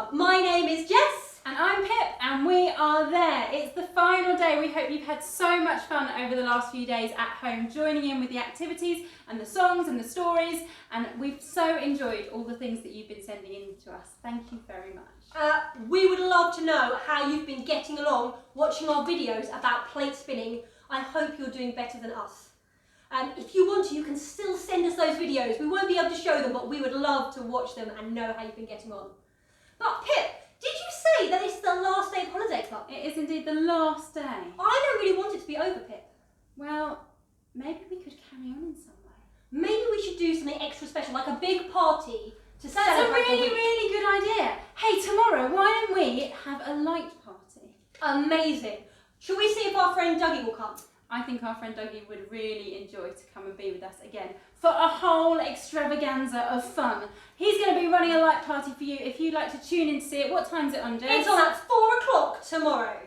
Club. My name is Jess. And I'm Pip, and we are there. It's the final day. We hope you've had so much fun over the last few days at home, joining in with the activities and the songs and the stories, and we've so enjoyed all the things that you've been sending in to us. Thank you very much. We would love to know how you've been getting along watching our videos about plate spinning. I hope you're doing better than us. If you want to, you can still send us those videos. We won't be able to show them, but we would love to watch them and know how you've been getting on. But Pip, did you say that it's the last day of Holiday Club? It is indeed the last day. I don't really want it to be over, Pip. Well, maybe we could carry on in some way. Maybe we should do something extra special, like a big party to That's celebrate a really, the week. really good idea. Hey, tomorrow, why don't we have a light party? Amazing. Shall we see if our friend Dougie will come? I think our friend Dougie would really enjoy to come and be with us again for a whole extravaganza of fun. He's going to be running a light party for you if you'd like to tune in to see it. What time's it on, Jess? It's on at 4 o'clock tomorrow.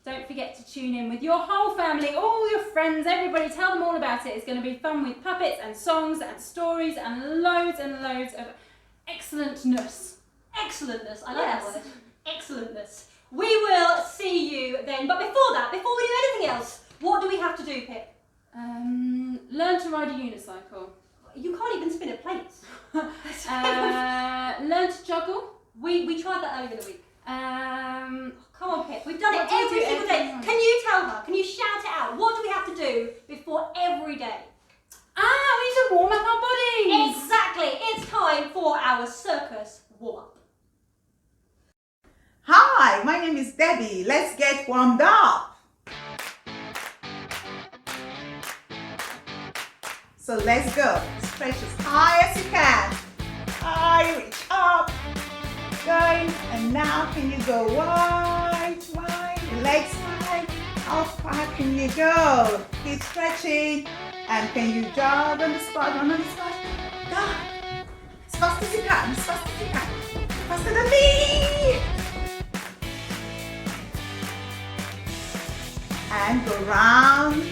Don't forget to tune in with your whole family, all your friends, everybody. Tell them all about it. It's going to be fun with puppets and songs and stories and loads of excellentness. Excellentness. I like Yes. that word. Excellentness. We will see you then. But before that, before we do anything else, what do we have to do, Pip? Learn to ride a unicycle. You can't even spin a plate. Learn to juggle. We tried that earlier in the week. Come on, Pip. We've done it What do we every do single every day. morning? Can you tell her? Can you shout it out? What do we have to do before every day? We need to warm up our bodies. Exactly. It's time for our circus warm-up. Hi, my name is Debbie. Let's get warmed up. So let's go. Stretch as high as you can. High, reach up. Going. And now can you go wide, wide, legs wide. How far can you go? Keep stretching. And can you jog on the spot, run on the spot? Go. As fast as you can, as fast as you can. Faster than me. And go round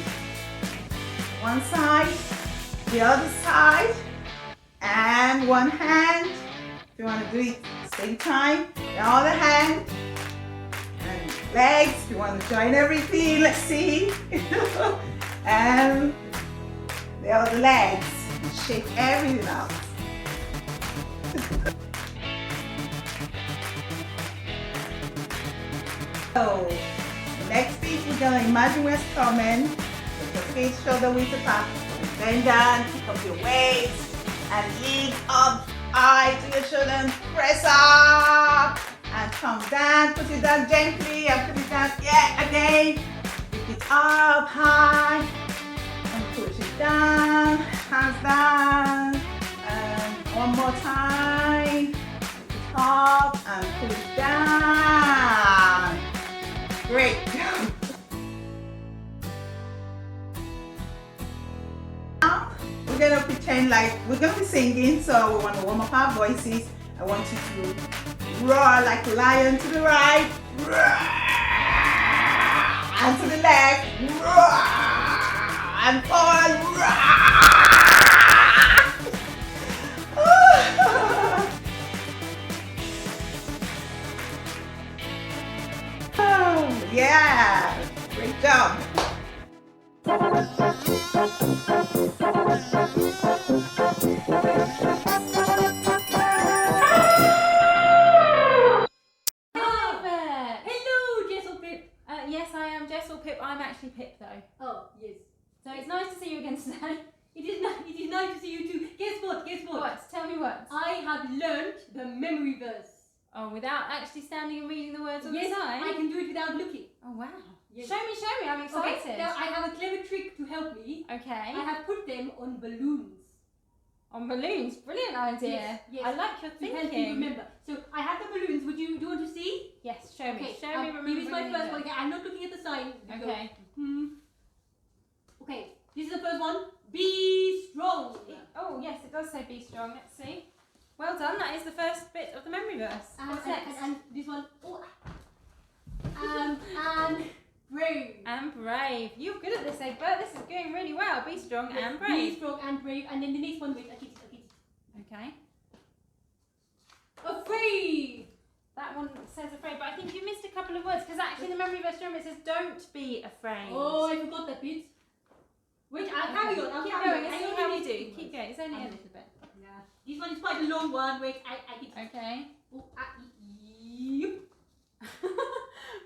one side, the other side, and one hand. If you want to do it at the same time, the other hand, and legs. If you want to join everything, let's see. And the other legs. Shake everything out. So, next beat, we're going to imagine we're coming. Put your feet shoulder width apart. Bend down, pick up your weights, and lift up high to your shoulder and press up. And come down, put it down gently, and put it down, yeah, again. Lift it up high, and push it down, hands down. And one more time. Lift it up, and pull it down. Great. Now we're gonna pretend like we're gonna be singing, so we want to warm up our voices. I want you to roar like a lion to the right, roar, and to the left, roar, and forward, roar. Oh, yeah, great job. Hello, Jess or Pip. Yes, I am Jess or Pip. I'm actually Pip though. Oh, yes. So it's nice to see you again today. It is nice to see you too. Guess what? What? Tell me what. I have learned the memory verse. Oh, without actually standing and reading the words on Yes, the side? I can do it without looking. Oh, wow. Yes. Show me. I'm excited. Okay, now I have a clever trick to help me. Okay. I have put them on balloons. On balloons. Brilliant idea. Yes. I like your To help thinking. you remember. So I have the balloons. Do you want to see? Yes, show me. Okay. Show me. Remember. Here is my first one. Okay, I'm not looking at the sign. Okay. Okay. This is the first one. Be strong. Oh, yes, it does say be strong. Let's see. Well done. That is the first bit of the memory verse. What's next? And this one. Oh. And brave. And brave. You're good at this, Egbert. This is going really well. Be strong and Be brave. strong and brave. And then the next one, wait, I keep it. Okay. Afraid. that one says afraid, but I think you missed a couple of words because actually the memory verse, remember, it says don't be afraid. Oh, I forgot that bit. Wait, I'll carry on. I'll Keep carry going. on. Let's see how we do. Keep going. It's only a little bit. Yeah. This one is quite a long one. Wait, I get it. Okay. Oh, yep.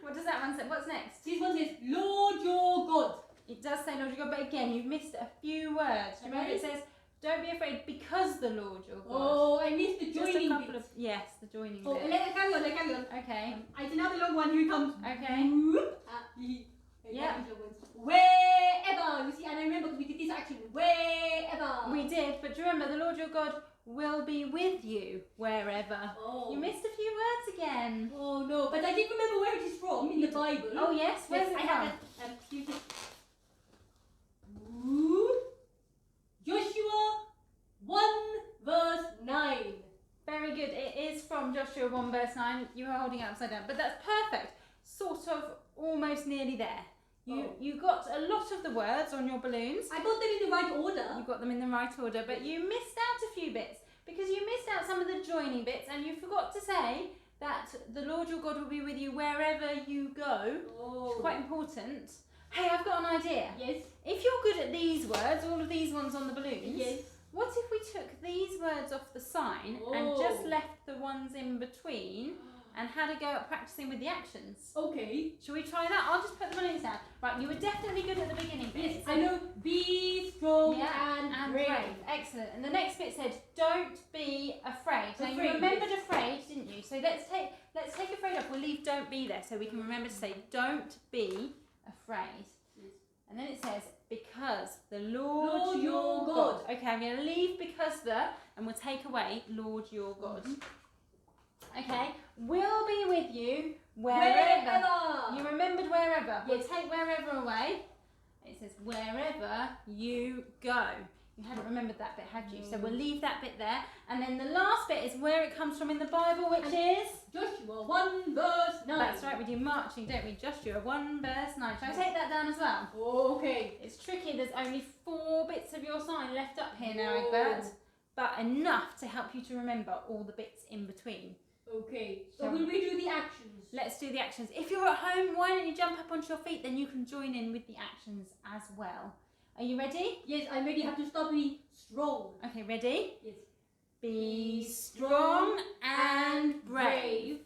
What does that one say? What's next? This one says, Lord your God. It does say Lord your God, but again, you've missed a few words. Do you remember it says, don't be afraid because the Lord your God. Oh, I missed the Just joining a couple bit. of, yes, the joining Oh, bit. let carry on, let carry on. Okay. It's another long one. Here it comes. Okay. Yeah. Wherever. You see, and I remember because we did this action. Wherever. We did, but do you remember the Lord your God will be with you wherever. Oh. You missed a few words again. Oh no, but I did remember where it is from in the Bible. Oh yes, where's it I from? have that. Excuse me. Joshua 1 verse 9. Very good. It is from Joshua 1 verse 9. You are holding it upside down, but that's perfect. Sort of almost nearly there. You got a lot of the words on your balloons. I got them in the right order. You got them in the right order, but you missed out a few bits because you missed out some of the joining bits and you forgot to say that the Lord your God will be with you wherever you go. Oh. It's quite important. Hey, I've got an idea. Yes. If you're good at these words, all of these ones on the balloons, Yes. what if we took these words off the sign and just left the ones in between and had a go at practicing with the actions? Okay. Shall we try that? I'll just put the balloons down. Right, you were definitely good at the beginning bit. Yes, I know. Be strong Yeah, and brave. Excellent. And the next bit said, "Don't be afraid." Now you Afraid, remembered yes. afraid, didn't you? So let's take afraid off. We'll leave "don't be" there, so we can remember to say, "Don't be afraid." Yes. And then it says, "Because the Lord, Lord your your God." God. Okay, I'm going to leave "because the" and we'll take away "Lord your God." Okay, will be with you wherever. You remembered wherever. We'll Yes. take wherever away. It says wherever you go. You hadn't remembered that bit, had you? So we'll leave that bit there. And then the last bit is where it comes from in the Bible, which is? Joshua 1 verse 9. That's right, we do marching, don't we? Joshua 1 verse 9. Shall I take that down as well? Okay. It's tricky, there's only 4 bits of your sign left up here now, Whoa. Egbert. But enough to help you to remember all the bits in between. Okay. So Shall will we do the actions? Let's do the actions. If you're at home, why don't you jump up onto your feet, then you can join in with the actions as well. Are you ready? Yes, I'm ready. Have to start being strong. Okay, ready? Yes. Be strong and brave.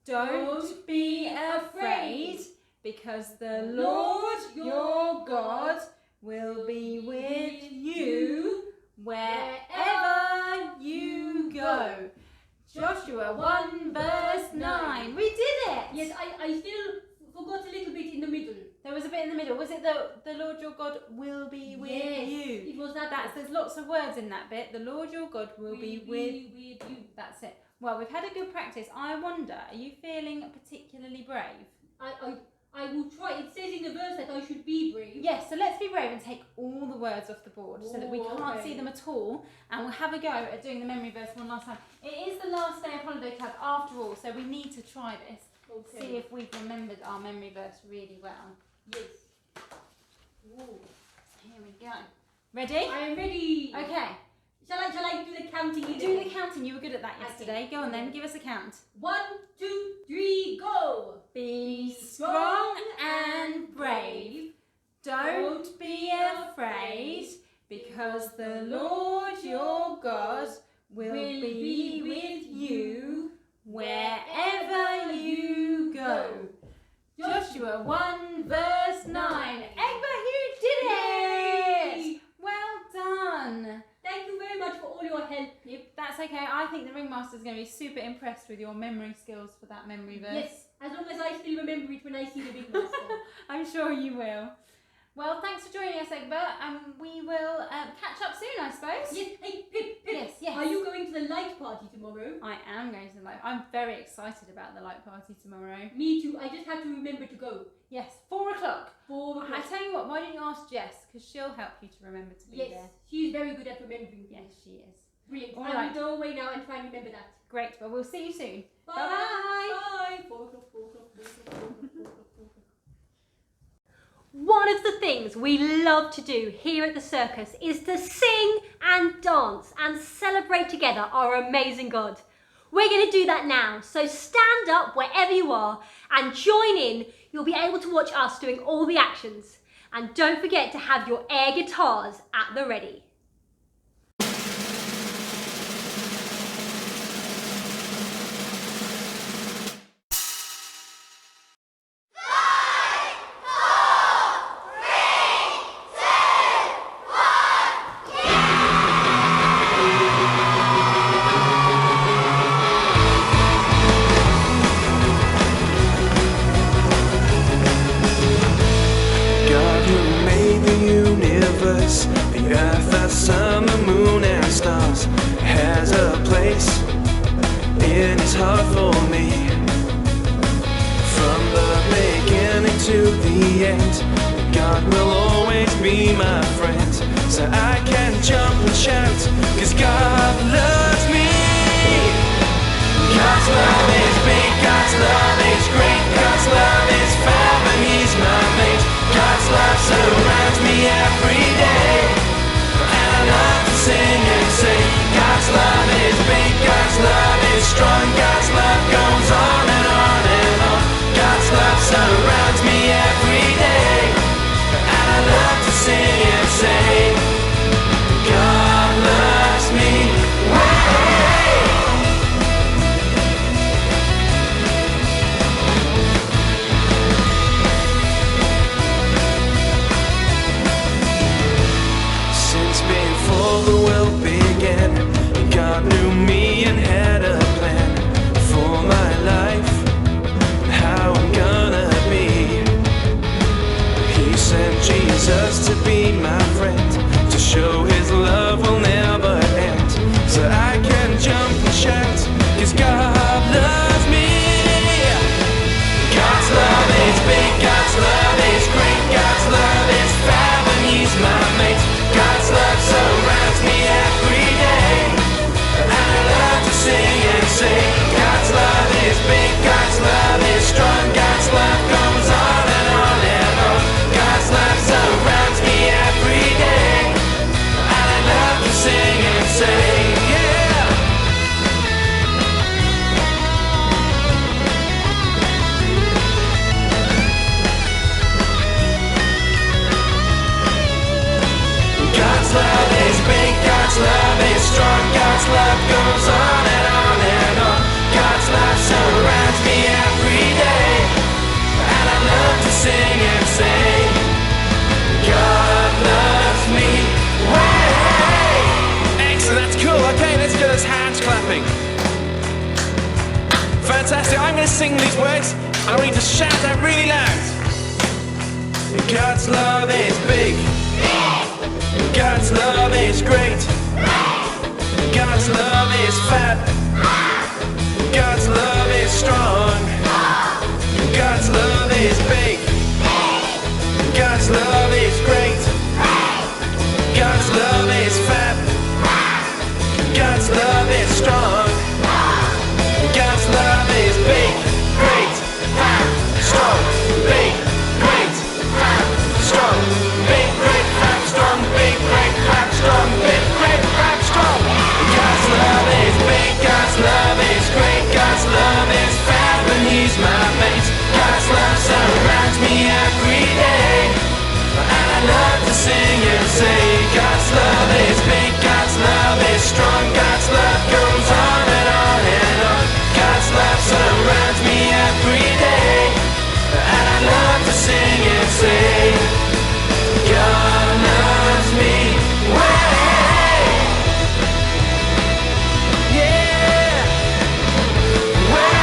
Don't be afraid, because the Lord your God will be with you wherever you go. Joshua 1 verse 9. We did it! Yes, I still forgot a little bit in the middle. There was a bit in the middle. Was it the Lord your God will be with Yes, you? it was that. There's lots of words in that bit. The Lord your God will be with you. That's it. Well, we've had a good practice. I wonder, are you feeling particularly brave? I will try. It says in the verse that I should be brave. Yes, so let's be brave and take all the words off the board so that we Oh, can't okay. see them at all, and we'll have a go at doing the memory verse one last time. It is the last day of Holiday Club after all, so we need to try this. Okay. See if we've remembered our memory verse really well. Yes. Whoa. Here we go. Ready? I am ready. Okay. Shall I do the counting? Do the counting. You were good at that yesterday. Go on then, give us a count. 1, 2, 3, go. Be strong and brave. Don't be afraid, because the Lord your God will be with you wherever you go. Joshua 1 verse 9. Egbert, you did it! Well done. Thank you very much for all your help, Pip. That's okay. I think the ringmaster's going to be super impressed with your memory skills for that memory verse. Yes, as long as I still remember it when I see the big master. I'm sure you will. Well, thanks for joining us, Egbert, and we will catch up soon, I suppose. Yes, hey, Pip. Yes. Are you going to the light party tomorrow? I am going to the light. I'm very excited about the light party tomorrow. Me too. I just have to remember to go. Yes, 4 o'clock. 4 I o'clock. tell you what, why don't you ask Jess, because she'll help you to remember to be Yes, there. she's very good at remembering. Yes, she is. Brilliant. All I right. will go away now and try and remember that. Great, well, we'll see you soon. Bye. Bye-bye. Bye. 4 o'clock, 4 o'clock, 4 o'clock, 4 o'clock, 4 o'clock, 4 o'clock. One of the things we love to do here at the circus is to sing and dance and celebrate together our amazing God. We're going to do that now. So stand up wherever you are and join in. You'll be able to watch us doing all the actions. And don't forget to have your air guitars at the ready. The earth, the sun, the moon and stars has a place in his heart for me. From the beginning to the end, God will always be my friend. So I can jump and shout, 'cause God loves me. God's love is big, God's love is great, God's love is fab and he's my mate. God's love surrounds me every day, and I love to sing and say, God's love is big, God's love is strong, God's love goes on and on and on. God's love surrounds me every day, and I love to sing and say, God loves me. The world began, God knew me and had a plan for my life, how I'm gonna be. He sent Jesus to be my friend, to show his love will never end. So I can jump and shout, 'cause God loves me. God's love is big, God's love is great, God's love is fab and he's my mate. God's love surrounds me every day, and I love to sing and say, God's love is big, God's love is strong, God's love goes on and on and on. God's love surrounds me every day, and I love to sing and say, yeah. God's love is big, God's love is strong, God's love goes on and on and on. God's love surrounds me every day, and I love to sing and say, God loves me. Way! Excellent, that's cool. Okay, let's do this hands clapping. Fantastic. I'm going to sing these words. I want you to shout out really loud. God's love is big. God's love is great. God's love is fab. God's love is strong. God's love is big. God's love is great. God's love is fab. God's love is strong. God's love is big, great, fab, strong, big, great, fab, strong, big, great, fab, strong, big, great, fab, strong, big, great, fab, strong. God's love is big, God's love is great, God's love is fab, and he's my mate. God's love surrounds me every day, and I love to sing and say, God's love is big, God's love is strong, God's love goes on and on and on. God's love surrounds me every day, and I love to sing and say, God loves me. Way! Yeah! Way!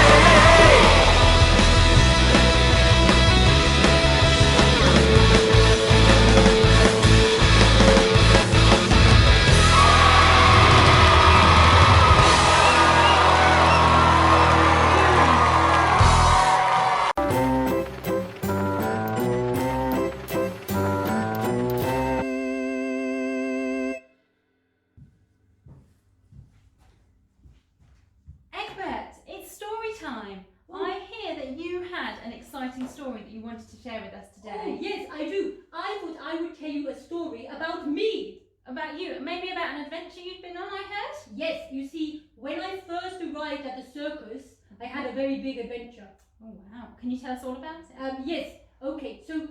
Egbert, it's story time. I hear that you had an exciting story that you wanted to share with us today. Oh, yes, I do. I thought I would tell you a story about me. about you. Maybe about an adventure you'd been on, I heard? Yes, you see, when I first arrived at the circus, I had a very big adventure. Oh, wow. Can you tell us all about it? Yes, okay, so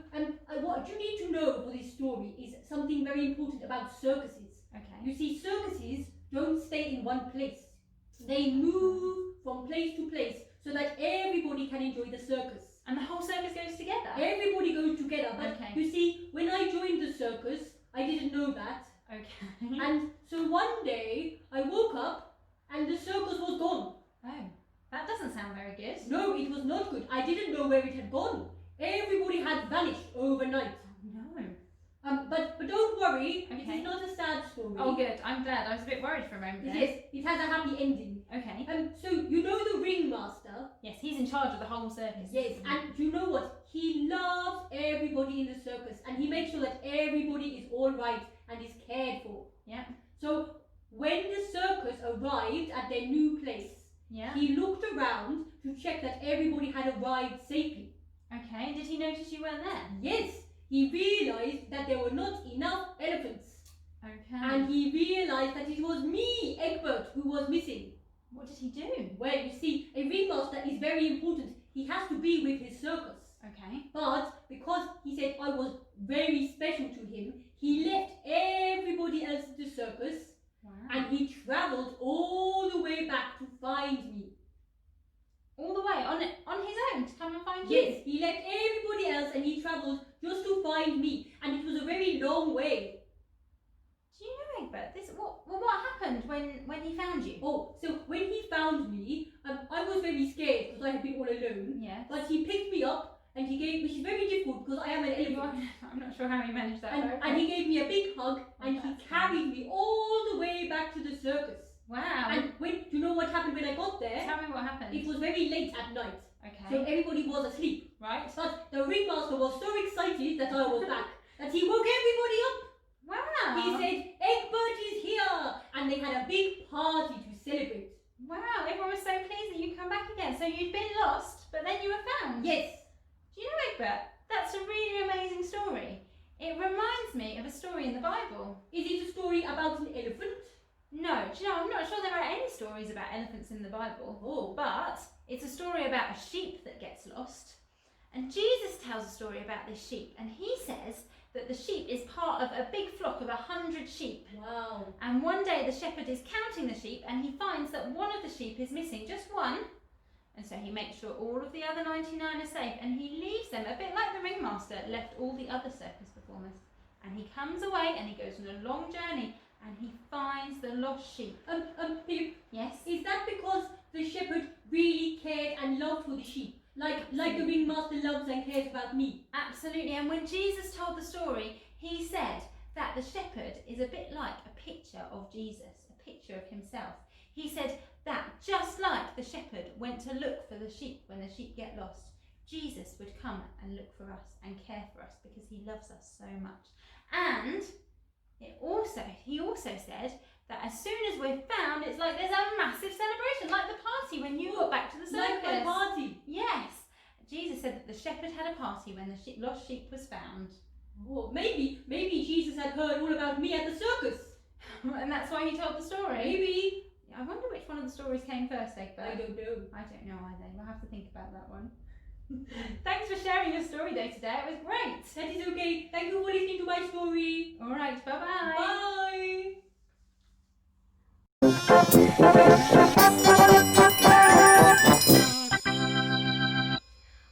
what you need to know for this story is something very important about circuses. Okay. You see, circuses don't stay in one place. They move from place to place so that everybody can enjoy the circus. And the whole circus goes together? Everybody goes together, but Okay. you see, when I joined the circus, I didn't know that. Okay. And so one day, I woke up and the circus was gone. Oh, that doesn't sound very good. No, it was not good. I didn't know where it had gone. Everybody had vanished overnight. No. But don't worry, it Okay. is not a sad story. Oh, good. I'm glad. I was a bit worried for a moment there. Yes, it has a happy ending. Okay. So you know the ringmaster? Yes, he's in charge of the whole circus. Yes, and you know what? He loves everybody in the circus and he makes sure that everybody is all right and is cared for. Yeah. So when the circus arrived at their new place, Yeah. he looked around to check that everybody had arrived safely. Okay. Did he notice you weren't there? Yes, he realized that there were not enough elephants. Okay. And he realized that it was me, Egbert, who was missing. What did he do? Well, you see, a ringmaster is very important. He has to be with his circus. Okay. But because he said I was very special to him, he left everybody else at the circus Wow. and he travelled all the way back to find me. All the way on his own to come and find you? Yes, he left everybody else and he travelled just to find me, and it was a very long way. Do you know, Egbert, what happened when he found you? Oh, so when he found me, I was very scared because I had been all alone. Yeah. But he picked me up and he gave, which is very difficult because I am an elephant. I'm not sure how he managed that. And he gave me a big hug and he that's carried me all the way back to the circus. Wow. And do you know what happened when I got there? Tell me what happened. It was very late at night, so Okay. everybody was asleep. Right. But the ringmaster was so excited that I was back that he woke everybody up. Wow. He said, Egbert is here! And they had a big party to celebrate. Wow, everyone was so pleased that you'd come back again. So you'd been lost, but then you were found. Yes. Do you know, Egbert, that's a really amazing story. It reminds me of a story in the Bible. Is it a story about an elephant? No, do you know, I'm not sure there are any stories about elephants in the Bible. Oh. But it's a story about a sheep that gets lost. And Jesus tells a story about this sheep, and he says that the sheep is part of a big flock of 100 sheep. Wow. And one day the shepherd is counting the sheep and he finds that one of the sheep is missing, just one. And so he makes sure all of the other 99 are safe and he leaves them, a bit like the ringmaster left all the other circus performers. And he comes away and he goes on a long journey and he finds the lost sheep. Pip, Yes? is that because the shepherd really cared and loved for the sheep? Like the ringmaster loves and cares about me? Absolutely. And when Jesus told the story, he said that the shepherd is a bit like a picture of Jesus, a picture of himself. He said that just like the shepherd went to look for the sheep when the sheep get lost, Jesus would come and look for us and care for us because he loves us so much. And he also said that as soon as we're found, it's like there's a massive celebration, like the party when you got back to the circus. Like my party? Yes. Jesus said that the shepherd had a party when the lost sheep was found. Oh, maybe Jesus had heard all about me at the circus. And that's why he told the story. Maybe. I wonder which one of the stories came first, Egbert. I don't know. I don't know either. We'll have to think about that one. Thanks for sharing your story day today. It was great. That is okay. Thank you for listening to my story. All right. Bye-bye. Bye.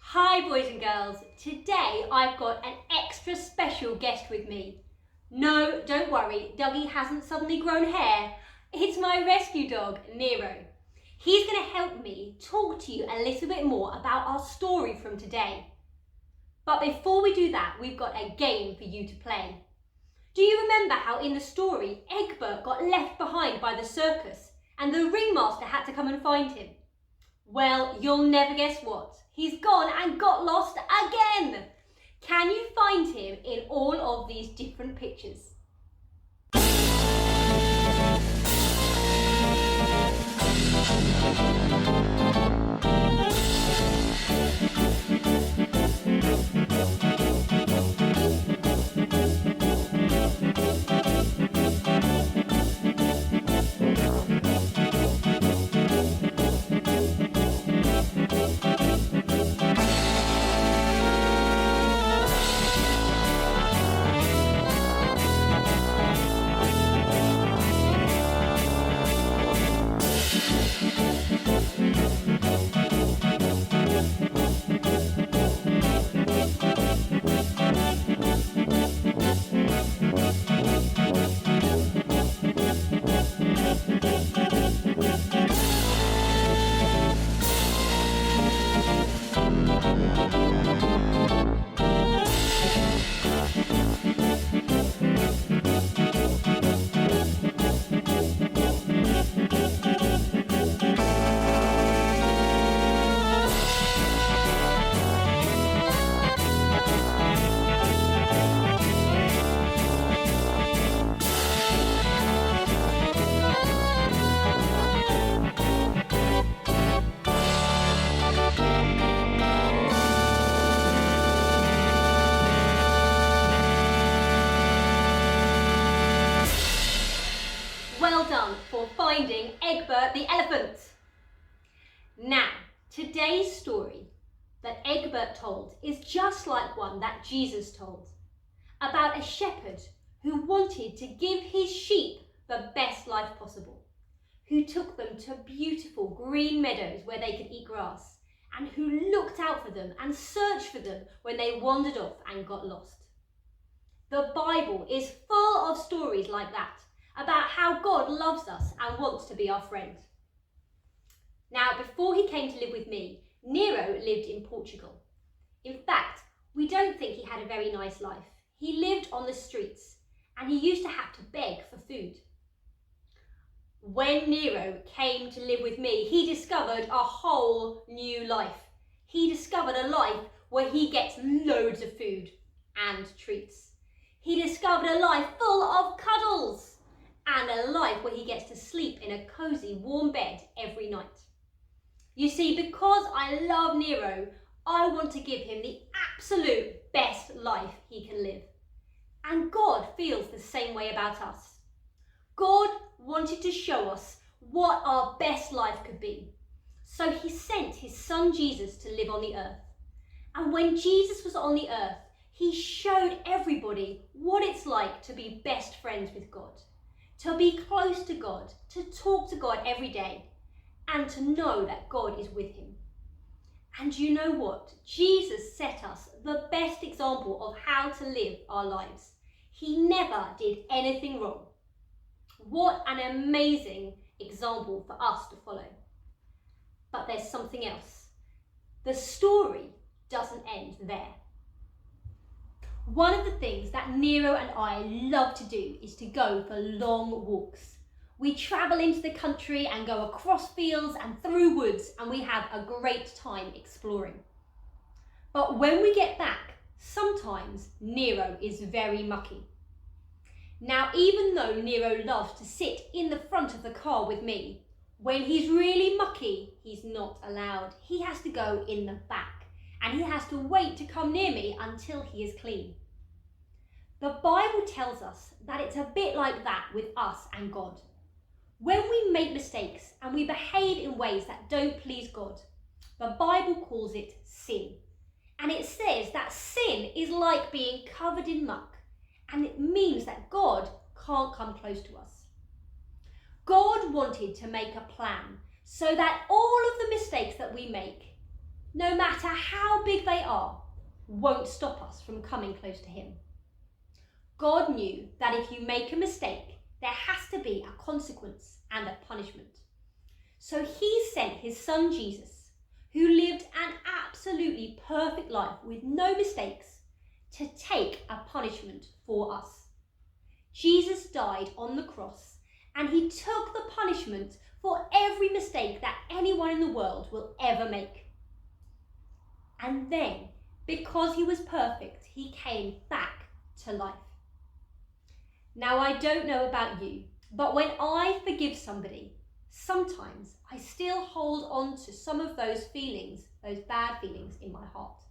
Hi boys and girls. Today I've got an extra special guest with me. No, don't worry, Dougie hasn't suddenly grown hair. It's my rescue dog, Nero. He's going to help me talk to you a little bit more about our story from today. But before we do that, we've got a game for you to play. Do you remember how in the story, Egbert got left behind by the circus and the ringmaster had to come and find him? Well, you'll never guess what. He's gone and got lost again. Can you find him in all of these different pictures? well done for finding Egbert the elephant. Now, today's story that Egbert told is just like one that Jesus told, about a shepherd who wanted to give his sheep the best life possible, who took them to beautiful green meadows where they could eat grass, and who looked out for them and searched for them when they wandered off and got lost. The Bible is full of stories like that, about how God loves us and wants to be our friend. Now, before he came to live with me, Nero lived in Portugal. In fact, we don't think he had a very nice life. He lived on the streets and he used to have to beg for food. When Nero came to live with me, he discovered a whole new life. He discovered a life where he gets loads of food and treats. He discovered a life full of cuddles and a life where he gets to sleep in a cosy, warm bed every night. You see, because I love Nero, I want to give him the absolute best life he can live. And God feels the same way about us. God wanted to show us what our best life could be. So he sent his son Jesus to live on the earth. And when Jesus was on the earth, he showed everybody what it's like to be best friends with God, to be close to God, to talk to God every day, and to know that God is with him. And you know what? Jesus set us the best example of how to live our lives. He never did anything wrong. What an amazing example for us to follow. But there's something else. The story doesn't end there. One of the things that Nero and I love to do is to go for long walks. We travel into the country and go across fields and through woods, and we have a great time exploring. But when we get back, sometimes Nero is very mucky. Now, even though Nero loves to sit in the front of the car with me, when he's really mucky, he's not allowed. He has to go in the back, and he has to wait to come near me until he is clean. The Bible tells us that it's a bit like that with us and God. When we make mistakes and we behave in ways that don't please God, the Bible calls it sin. And it says that sin is like being covered in muck, and it means that God can't come close to us. God wanted to make a plan so that all of the mistakes that we make, no matter how big they are, won't stop us from coming close to him. God knew that if you make a mistake, there has to be a consequence and a punishment. So he sent his son Jesus, who lived an absolutely perfect life with no mistakes, to take a punishment for us. Jesus died on the cross, and he took the punishment for every mistake that anyone in the world will ever make. And then, because he was perfect, he came back to life. Now, I don't know about you, but when I forgive somebody, sometimes I still hold on to some of those feelings, those bad feelings in my heart.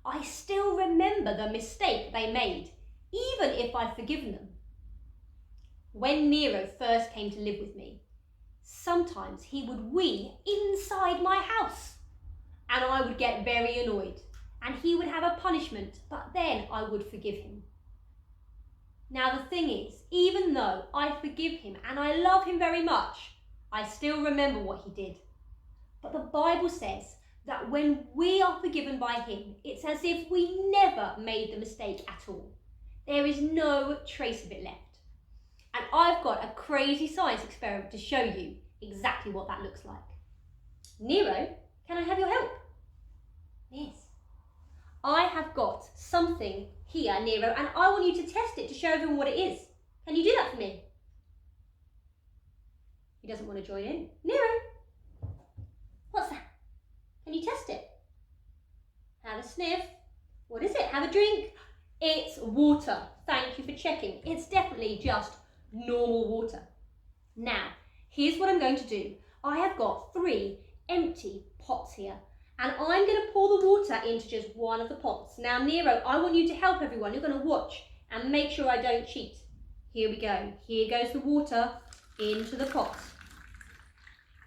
I still remember the mistake they made, even if I've forgiven them. When Nero first came to live with me, sometimes he would wee inside my house, and I would get very annoyed, and he would have a punishment, but then I would forgive him. Now the thing is, even though I forgive him and I love him very much, I still remember what he did. But the Bible says that when we are forgiven by him, it's as if we never made the mistake at all. There is no trace of it left. And I've got a crazy science experiment to show you exactly what that looks like. Nero, can I have your help? Yes. I have got something here, Nero, and I want you to test it to show everyone what it is. Can you do that for me? He doesn't want to join in. Nero, what's that? Can you test it? Have a sniff. What is it? Have a drink. It's water. Thank you for checking. It's definitely just normal water. Now, here's what I'm going to do. I have got 3 empty pots here, and I'm going to pour the water into just one of the pots. Now, Nero, I want you to help everyone. You're going to watch and make sure I don't cheat. Here we go. Here goes the water. into the pot.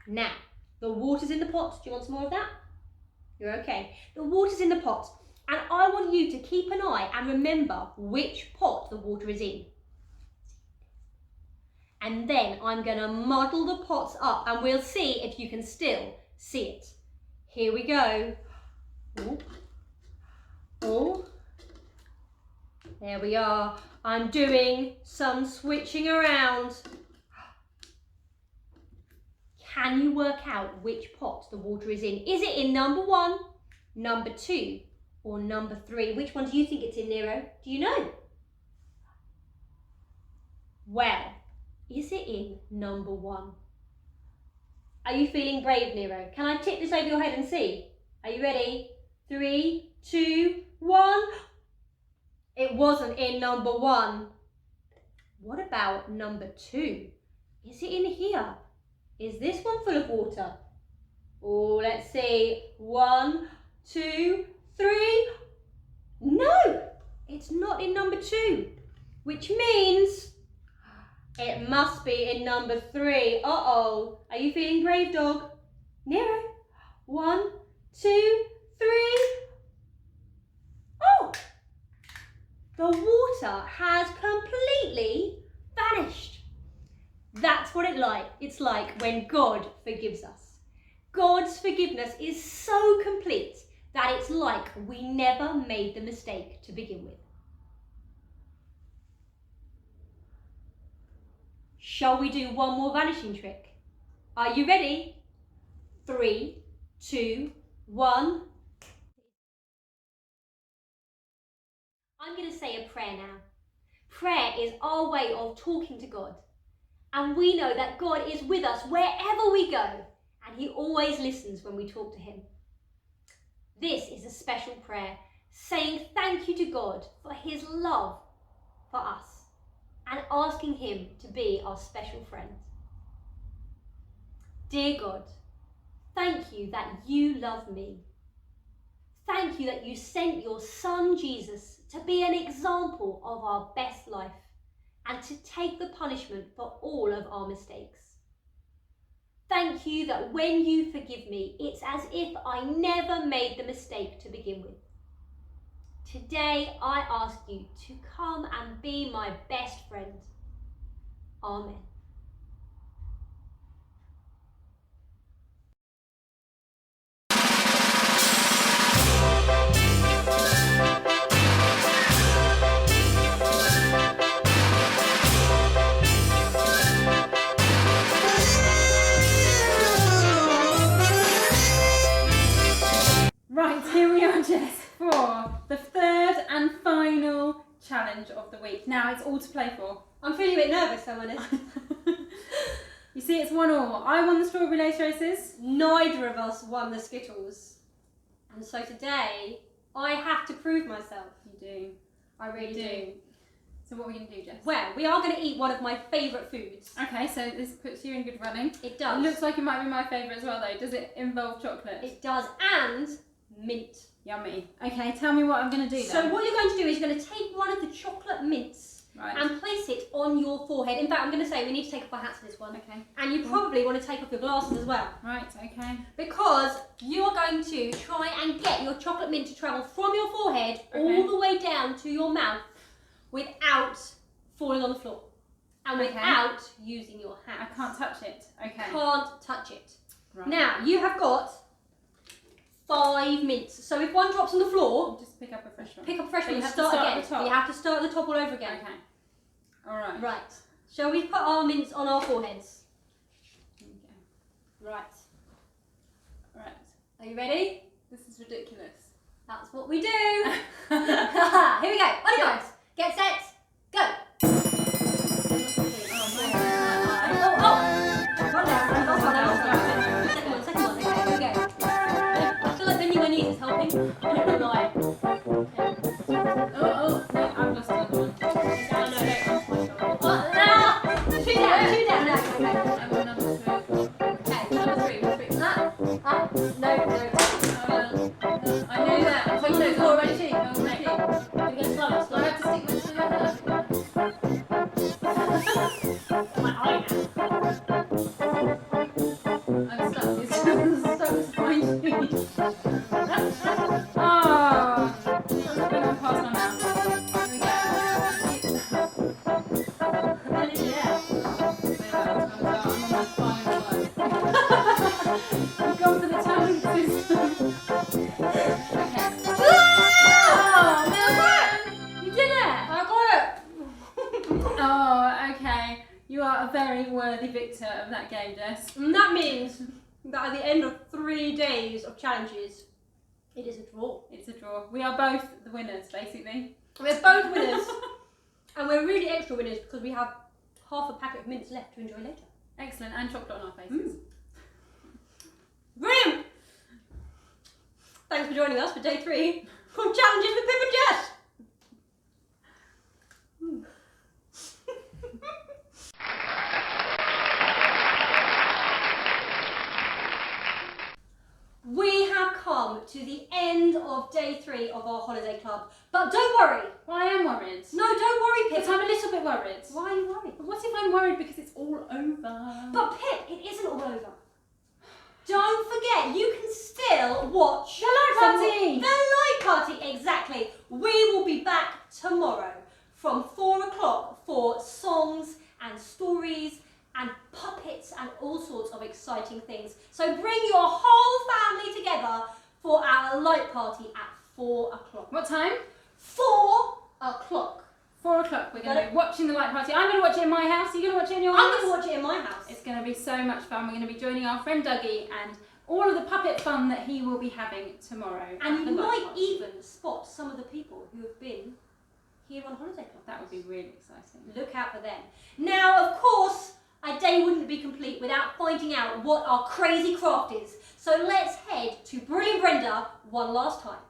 Now, the water's in the pot. Do you want some more of that? You're okay. The water's in the pot, and I want you to keep an eye and remember which pot the water is in. And then I'm going to muddle the pots up, and we'll see if you can still see it. Here we go. Oh. Oh. There we are. I'm doing some switching around. Can you work out which pot the water is in? Is it in number 1, number 2, or number 3? Which one do you think it's in, Nero? Do you know? Well, is it in number 1? Are you feeling brave, Nero? Can I tip this over your head and see? Are you ready? 3, 2, 1. It wasn't in number 1. What about number 2? Is it in here? Is this one full of water? Oh, let's see. 1, 2, 3. No, it's not in number 2, which means it must be in number 3. Uh-oh. Are you feeling brave, dog? Nero. 1, 2, 3. Oh! The water has completely vanished. That's what it's like when God forgives us. God's forgiveness is so complete that it's like we never made the mistake to begin with. Shall we do one more vanishing trick? Are you ready? 3, 2, 1. I'm going to say a prayer now. Prayer is our way of talking to God. And we know that God is with us wherever we go, and he always listens when we talk to him. This is a special prayer, saying thank you to God for his love for us and asking him to be our special friend. Dear God, thank you that you love me. Thank you that you sent your son Jesus to be an example of our best life and to take the punishment for all of our mistakes. Thank you that when you forgive me, it's as if I never made the mistake to begin with. Today I ask you to come and be my best friend. Amen. Right, here we are, Jess, for the third and final challenge of the week. Now it's all to play for. I'm feeling a bit nervous, I'm honest. You see, it's 1-1. I won the strawberry lace races. Neither of us won the Skittles. And so today, I have to prove myself. You do. I really do. So what are we going to do, Jess? Well, we are going to eat one of my favourite foods. Okay, so this puts you in good running. It does. It looks like it might be my favourite as well, though. Does it involve chocolate? It does, and mint. Yummy. Okay, tell me what I'm going to do then. So what you're going to do is you're going to take one of the chocolate mints and place it on your forehead. In fact, I'm going to say we need to take off our hats for this one. Okay. And you probably want to take off your glasses as well. Right, okay. Because you are going to try and get your chocolate mint to travel from your forehead all the way down to your mouth without falling on the floor. And without using your hands. I can't touch it. Okay. Can't touch it. Right. Now, you have got 5 mints. So if one drops on the floor, Just pick up a fresh one. pick up a fresh one and you have to start start again. at the top. You have to start at the top all over again. Okay. Alright. Right. Shall we put our mints on our foreheads? Okay. Right. Right. Are you ready? This is ridiculous. That's what we do. Here we go. On you guys. Get set. Go. Second one. Okay, here we go. I feel like bending my knees is helping. I don't know why. No, I've lost another one. Two down. No, okay. I'm on number 3. Okay, Number 3. No. I know that. I'm Hold on, taking hold on. my cheek. Hold my cheek. We're going slower. Do I have to stick my tongue out? My eye now. I'm stuck. It's so spicy. Oh, that's not going to pass my mouth. Here we go. Yeah. I'm on my final one. You've gone for the tongue system. Okay. Oh, man. You did it. I got it! Oh, okay. You are a very worthy victor of that game, Jess. And that means that at the end of 3 days of challenges, it is a draw. It's a draw. We are both the winners, basically. We're both winners. And we're really extra winners because we have half a packet of mints left to enjoy later. Excellent. And chocolate on our faces. Brilliant! Thanks for joining us for day 3 of Challenges with Pip and Jess. We have come to the end of day 3 of our holiday club. But don't worry. Well, I am worried. No, don't worry, Pip. But I'm a little bit worried. Why are you worried? But what if I'm worried because it's all over? But Pip, it isn't all over. Don't forget, you can still watch The light party! The light party, exactly. We will be back tomorrow from 4 o'clock for songs and stories and puppets and all sorts of exciting things. So bring your whole family together for our light party at 4 o'clock. What time? 4 o'clock. 4 o'clock. We're going to Got be watching the light party. I'm going to watch it in my house. Are you going to watch it in your I'm house? going to watch it in my house. It's going to be so much fun. We're going to be joining our friend Dougie and all of the puppet fun that he will be having tomorrow. And at the you light might party. even spot some of the people who have been here on holiday club. That would be really exciting. Look out for them. Now, of course, a day wouldn't be complete without finding out what our crazy craft is. So let's head to Brilliant Brenda one last time.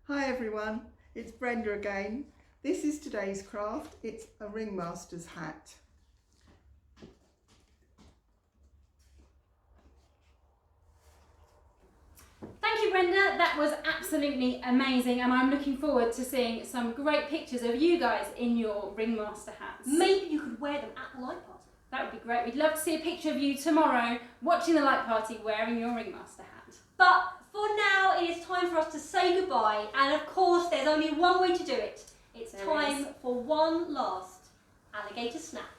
Hi everyone, it's Brenda again. This is today's craft. It's a ringmaster's hat. Thank you, Brenda. That was absolutely amazing, and I'm looking forward to seeing some great pictures of you guys in your ringmaster hats. Maybe you could wear them at the light party. That would be great. We'd love to see a picture of you tomorrow watching the light party wearing your ringmaster hat. But for now, it is time for us to say goodbye. And of course, there's only one way to do it. It's There time is. for one last alligator snap.